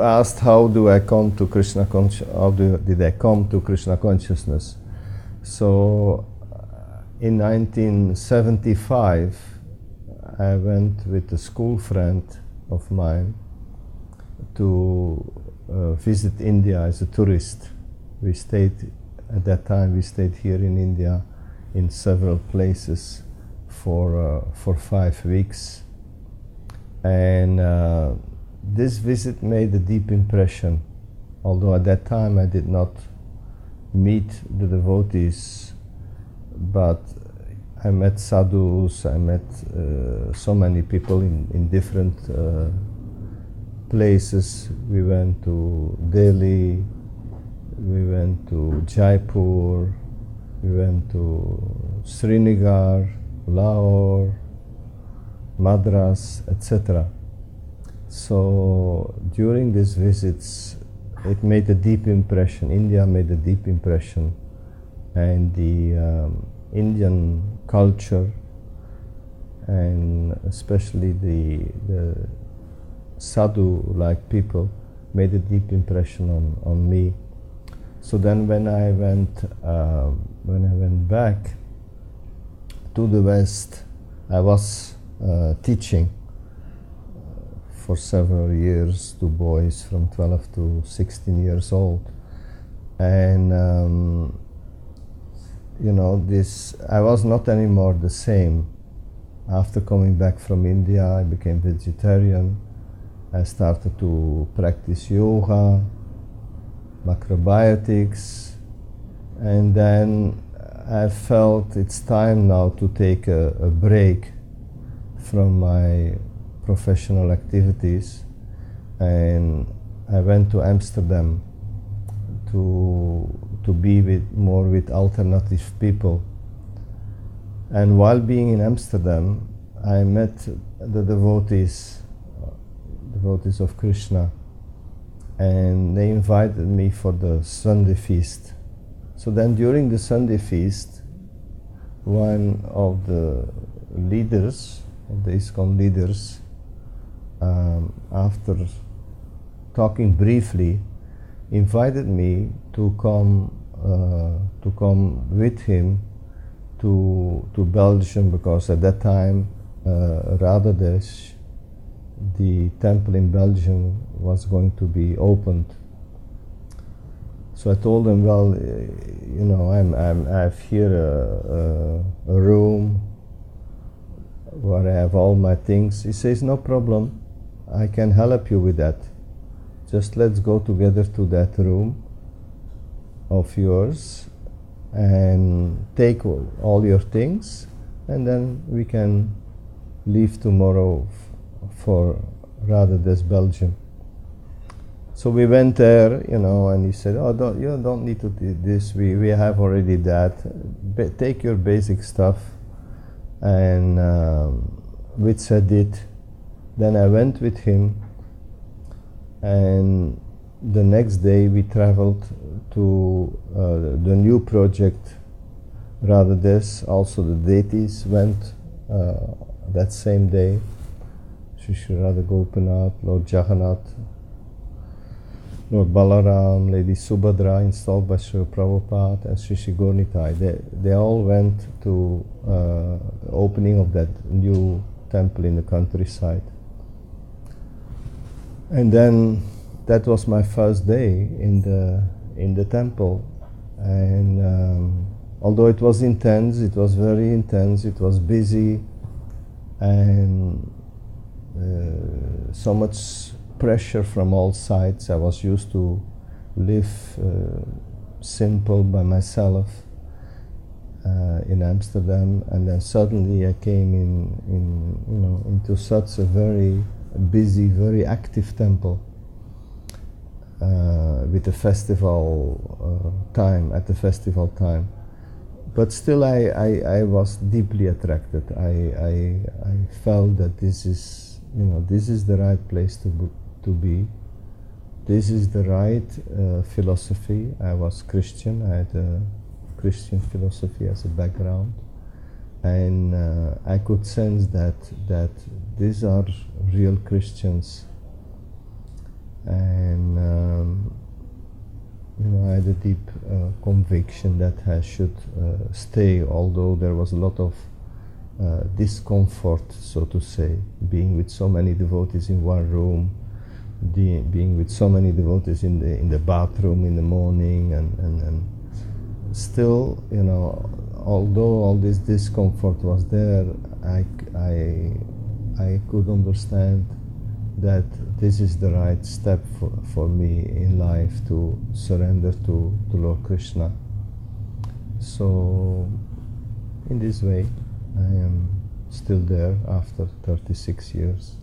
asked how do I come to Krishna did I come to Krishna consciousness? So in 1975 I went with a school friend of mine to visit India as a tourist. We stayed at that time. We stayed here in India in several places for 5 weeks, and this visit made a deep impression. Although at that time I did not meet the devotees, but I met sadhus, I met so many people in different places. We went to Delhi, we went to Jaipur, we went to Srinagar, Lahore, Madras, etc. So during these visits, it made a deep impression. India made a deep impression, and the Indian culture, and especially the sadhu-like people, made a deep impression on me. So then, when I went back to the West, I was teaching for several years to boys from 12 to 16 years old, and I was not anymore the same. After coming back from India, I became vegetarian. I started to practice yoga, macrobiotics, and then I felt it's time now to take a break from my professional activities, and I went to Amsterdam to be more with alternative people. And while being in Amsterdam, I met the devotees of Krishna, and they invited me for the Sunday feast. So then during the Sunday feast, one of the leaders, of the ISKCON leaders, after talking briefly, invited me to come with him to Belgium, because at that time Radhadesh, the temple in Belgium, was going to be opened. So I told him, well, I have here a room where I have all my things. He says, no problem, I can help you with that. Just let's go together to that room of yours and take all your things, and then we can leave tomorrow for Radhadesh, Belgium. So we went there, and he said, oh, you don't need to do this, we have already that. Take your basic stuff, and which I did. Then I went with him, and the next day we traveled to the new project Radhadesh. Also the deities went that same day. Sri Radha Gopinath, Lord Jagannath, Lord Balaram, Lady Subhadra, installed by Sri Prabhupada, and Sri Gornitai. They all went to the opening of that new temple in the countryside. And then that was my first day in the temple, and although it was intense, it was very intense, it was busy, and so much pressure from all sides. I was used to live simple by myself in Amsterdam, and then suddenly I came into such a very busy, very active temple with the festival time, at the festival time. But still I was deeply attracted. I felt that this is the right place to be. This is the right philosophy. I was Christian. I had a Christian philosophy as a background, and I could sense that these are real Christians, and had a deep conviction that I should stay, although there was a lot of discomfort, so to say, being with so many devotees in one room, being with so many devotees in the bathroom in the morning, and still, you know, although all this discomfort was there, I could understand that this is the right step for me in life, to surrender to Lord Krishna. So in this way I am still there after 36 years.